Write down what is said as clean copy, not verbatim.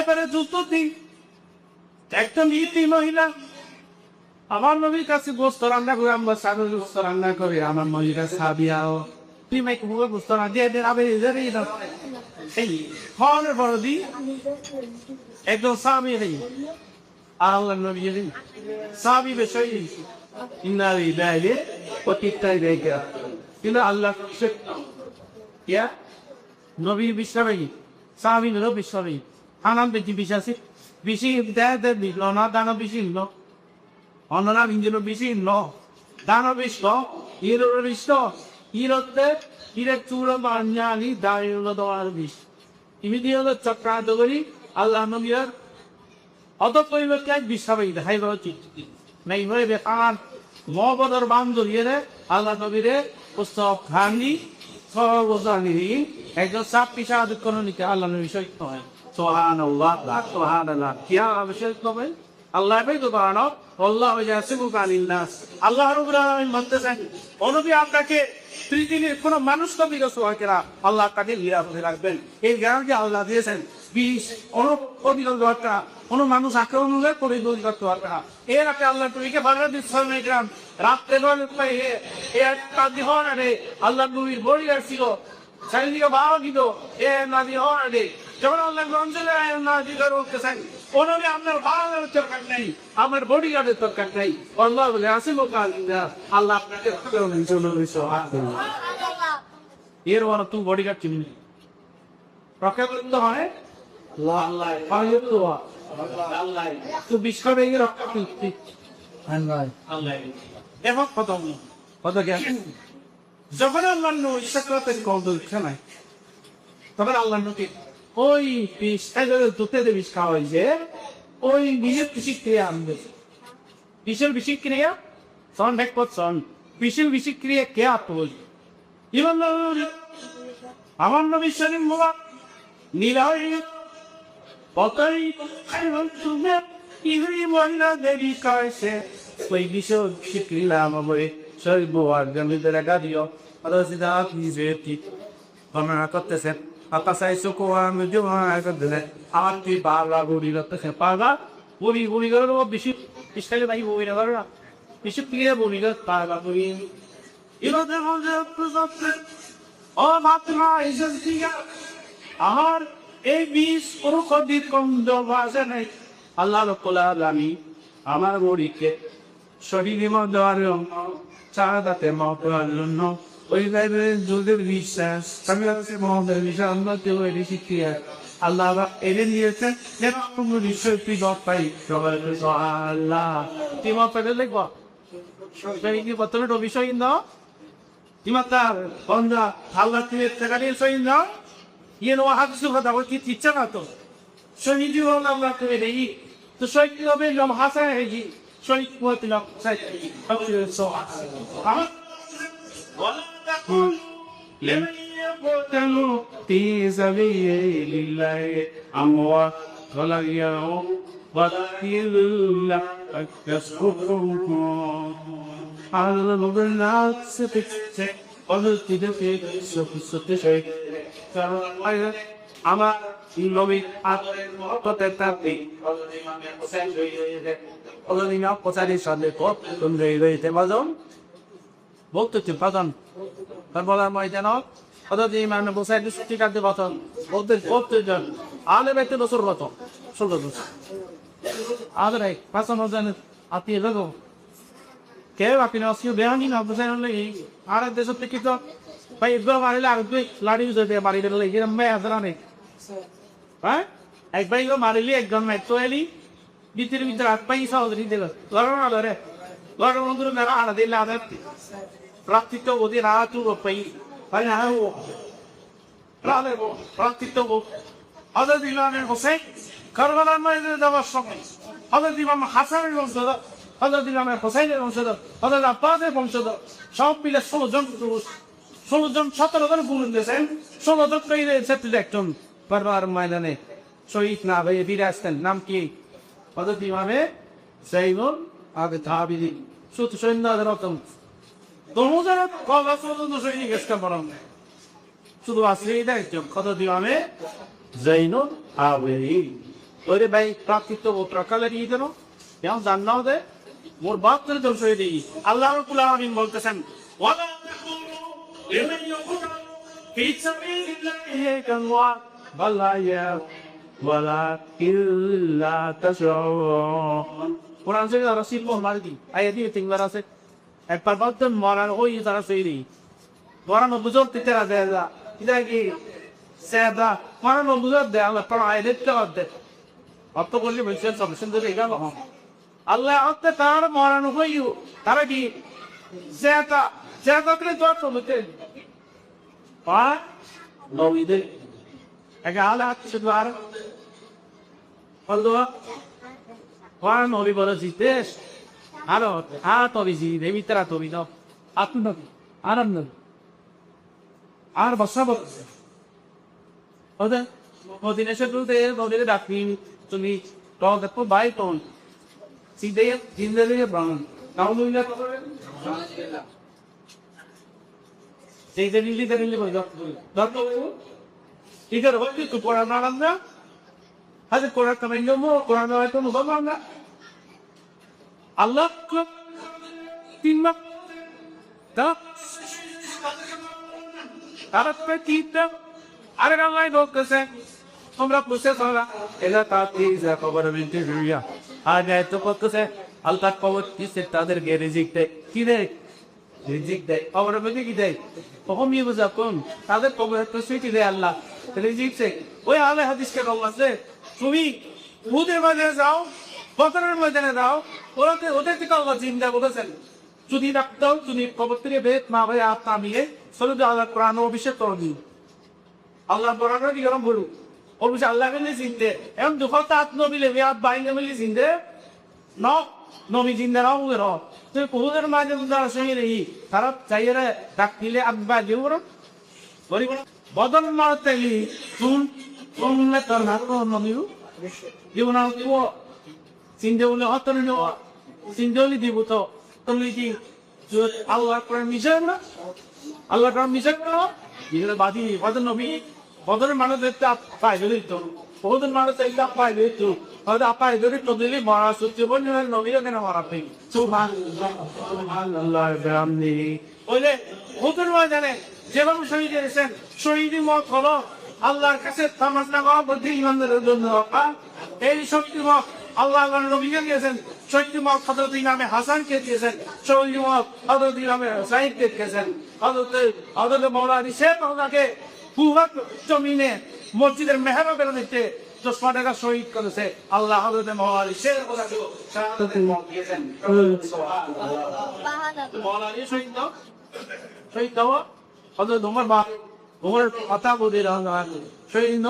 এবারে যুদ্ধ দিন একটা মেয়ে মহিলা আমার নবীর কাছে গোস্ত রান্না করে আমরা সাগর গোস্ত রান্না করি আমার মহিলা সাবিয়াও তুমি মাইকে ভুগে গোস্ত রান্না দিয়ে দেন আবে এই হনের বড় দি একদম সাবি নেই আল্লাহ নবী সাবি বিষয় ইন্নারি লাইলে প্রতিটাই রেখা কিন্তু আল্লাহ ইয়া নবী বিশ্বাসী সাবি নবী বিশ্বাসী আনাম বেশি বিশ্বাসী বেশি দেয় দিল না দানা বেশি ন অন্যরা ইঞ্জিন বেশি ন দানা বেশ ইরোর বিশ ইরোতে ইরে চূড় বাঞ্জানি দাঁড়িয়ে দেওয়ার বিষ ইমিদি হলো চক্রান্ত করি আল্লাহ নবীর অত পরিবর্তে এক বিশ্বাসী দেখাই উচিত নাই হয়ে বেকার মহবদর বান ধরিয়ে রে আল্লাহ নবীরে পুস্তক খানি সর্বজানি একজন সাপ পিসা কোন নিতে আল্লাহ নবী সহিত হয় সুবহানাল্লাহ সুবহানাল্লাহ কিয়া অবশ্যই হবে আল্লাহ ভাই তো বানো আল্লাহ ইয়াসিবুকা আনিন নাস আল্লাহ রাব্বুল আলামিন বলতেছেন নবী আপনাকে পৃথিবীর কোন মানুষ কবি রসুল কেরা আল্লাহ তাকে নিরাপদে রাখবেন এই গ্যারান্টি আল্লাহ দিয়েছেন 20 অনপরিকল্পিত দরকার কোন মানুষ আক্রমণের পরিকল্পিত দরকার এর আপনি আল্লাহ নবীকে বাংলাদেশ সরকার রাত্রে কাজী হন আরে আল্লাহ নবীর বড়িয়ার ছিল চারিদিকে ভালো দিত এ নাদি হন আরে যখন আল্লাহ অঞ্চলে নাদি করতেছেন ওনারে আপনার ভাড়ার দরকার নেই আমার বডিগার্ডের দরকার নেই আল্লাহ বলে আসিল আল্লাহ আপনাকে এর বড় তুই বডিগার্ড চিনি রক্ষা করতে হয় তুই বিশ্ব ভেঙে রক্ষা করতে এখন কত জ্ঞান যখন আল্লাহ ইচ্ছা করতে কল দিচ্ছে না তখন আল্লাহ নবী ওই বিষ দুধে বিষ খাওয়া হয়েছে ওই নিজের কৃষি ক্রিয়া আনবে বিশের বিশিক ক্রিয়া সন ভেক সন বিশের বিশিক ক্রিয়া কে আত্মবোধ আমার নবী শরীফ মোবারক নীলয় পতাই তুমি ইহরি মহিলা দেবী কাছে ওই বিশের বিশিক ক্রিয়া আমাকে শরীফ মোবারক জমিদের একা দিও অদসিদা আপনি যেটি তোমরা করতেছেন Atasay sukuha medyo mga kadile. Ati bala buri na to sa paga. Buri ka rin mo bisip. Iskali ba buri na rin? Bisip kaya buri ka paga buri. Ilo de mo de presente. O matma isang tiga. Ahar e bis puro kodit kong dobasan ay. Allah lo pula lami. Amar buri ke. Shorili mo doarong. Sada te mo palunno. ওই লাইব্রেরির যুগের বিশ্বাস আমি হচ্ছে মোহাম্মদের বিশ্বাস আমরা কেউ এটি শিখি আল্লাহ এনে নিয়েছেন নিশ্চয় তুই দর পাই সবাই আল্লাহ তুই মত পাইলে লিখবো কি বর্তমানে বিষয় না ইমাতা বন্ধা আল্লাহ তুমি টাকা নিয়ে সই না ইয়ে নো হাত সুখ দাও কি ইচ্ছা না তো শহীদ হল আল্লাহ তুমি নেই তো শহীদ হবে জম হাসা হেজি শহীদ হতে লাগ সাই আমার لمن يقتل في سبيل الله أموات ولا يوم ولكن الله يسكتهم على الناس سبتك قلت دفيك سبتك আমার নবী আত্মতেতাপি অলদিন পচারির সাথে কত তোমরা রয়েছে বাজন বলতে পাতান তারপরে ময়দান অর্থাৎ এই মানে বসাই ছুটি কাটতে পাতান বলতে যান আলে ব্যক্তি বছর কত 16 বছর আদরে পাঁচন জান আতি লাগো কে বাকি নসিও বেহানি না বসাই হলে আর দেশ থেকে তো ভাই একবার মারিলে আর দুই লাড়ি যেতে মারি দিলে এরকম ভাই আসরা নেই হ্যাঁ একবার গো মারিলি একদম তো এলি ভিতরে ভিতরে হাত পাই সহজরি দিল লড়ো না লড়ে লড়ো বন্ধু মেরা আড়া দিলে আদার Praktiko mo din ato pay panaho. Rale mo praktiko mo. Ada di lang ko say. Karwalan mo din daw sa. Ada di mama Hasan mo sa. Ada di lang ko say mo sa. Ada na pade mo sa. Sab pila solo jon to. Solo jon ছাত্র ধরে বলুন দেন। Solo jon কইরে settle একদম পরবার ময়দানে শহীদ না ভাই বিরাস্তেন নাম কি? Ada di mame Sayyid আগে তাবিদি। শুধু সৈন্যদের রকম দমুজার কলা পর্যন্ত সৈনিক এসকা পড়ান শুধু আসলে এটা একজন কত দিবামে জৈনুল আবেদিন ওরে ভাই প্রাকৃত ও প্রকালে দিয়ে দেন যেমন জান্নাও দে মোর বাপ করে তোর সই দিই আল্লাহ রাব্বুল আলামিন বলতেছেন ওয়ালা তাকুলু লিমান ইয়াকুলু ফি সাবিলিল্লাহি কানওয়া বাল্লায়া ওয়ালা ইল্লা তাশউন কোরআন থেকে তারা শিল্প মারি আয়াতি তিনবার আছে একবার বলতেন মরার ওই তারা সই দিই মরানো বুঝর তেরা দেয় এটা কি সেদা মরানো বুঝর দেয় আল্লাহ পড়া আয়াত দেয় অর্থ করলে বলছেন সবসেন ধরে গেল আল্লাহ অর্থে তার মরানো হইও তারা কি জেতা জেতা করে দোয়া করতে পা নবীদে একা আলা সুদবার বলদোয়া ওয়ান নবী বলে জিতেশ আরো তবে জি দেবিতরা তবে দাও আপনি নবী আনন্দ আর বসা বলছে ওদের মদিনা শরীফে নবীকে ডাকি তুমি টক দেখো বাই টোন সিধে জিন্দগি ব্রাহ্মণ নাউজুবিল্লাহ করেন সেই দিল্লি বল দত্ত ঠিক আছে বলছি তো কোরআন না হাজে কোরআন কামাইলো মো কোরআন হয়তো বাবা না আল্লাহ তিন মাস তা তারা তিনটা আরে আল্লাহ বলতেছে তোমরা বুঝতে তোমরা এটা তাতে যা খবর মিলতে জুড়িয়া আর এত করতেছে আল্লাহ খবর দিচ্ছে তাদেরকে রিজিক দেয় কি দেয় রিজিক দেয় খবর মধ্যে কি দেয় কখন নিয়ে বোঝা কোন তাদের খবর তো সুইটি দেয় আল্লাহ রিজিক সে ওই আল্লাহ হাদিসকে বলছে তুমি উহুদের ময়দানে যাও বদরের ময়দানে যাও ওদের থেকে আল্লাহ জিন্দা বলেছেন যদি রাখতাও তুমি খবর থেকে বেদ মা ভাই আপ নামিয়ে চলো আল্লাহ কোরআন অভিষেক করবি আল্লাহ কোরআন কি গরম বলুক অবশ্যই আল্লাহ মিলে চিনতে এখন দুঃখ তাত নবিলে বিয়াত বাইরে মিলে চিনতে ন নবী চিনতে নাও র তুই বহুদের মাঝে যারা সঙ্গে রেহি তারা চাইয়ে ডাক দিলে আব্বা দিব বলিব বদল মারতে তুন তুমলে তোর হাত নবী জীবন দিব চিনতে বলে অতন চিনতে বলে দিব তো তুমি কি আল্লাহ কোরআন মিশে না আল্লাহ কোরআন মিশে না যেগুলো বাদি বদল নবী বদরের মানুষ দেখতে পাই দিত বহুদিন মানুষ দেখতে পাই দিত হয়তো আপাই ধরে তো দিলি মরা সত্যি বলি নবীও কেন মরা পেয়ে বলে বহুদিন জানে যেভাবে শহীদ এসেছেন শহীদ মত হলো আল্লাহর কাছে তামাজ না গাওয়া বলতে ইমানদারের জন্য এই শক্তি মত আল্লাহ নবীকে দিয়েছেন শহীদ মত হজরত ইমামে হাসানকে দিয়েছেন শহীদ মত হজরত ইমামে হুসাইনকে দিয়েছেন হজরত মৌলানা শেখ ওনাকে ফুহাক জমিনে মসজিদের মেহরাবের নিতে 10 টাকা শহীদ করেছে আল্লাহ হযরত মাওলানা শেখ ওনাকে শাহাদাতের মত দিয়েছেন সুবহানাল্লাহ মাওলানা শহীদ দাও হযরত ওমর কথা বলে শহীদ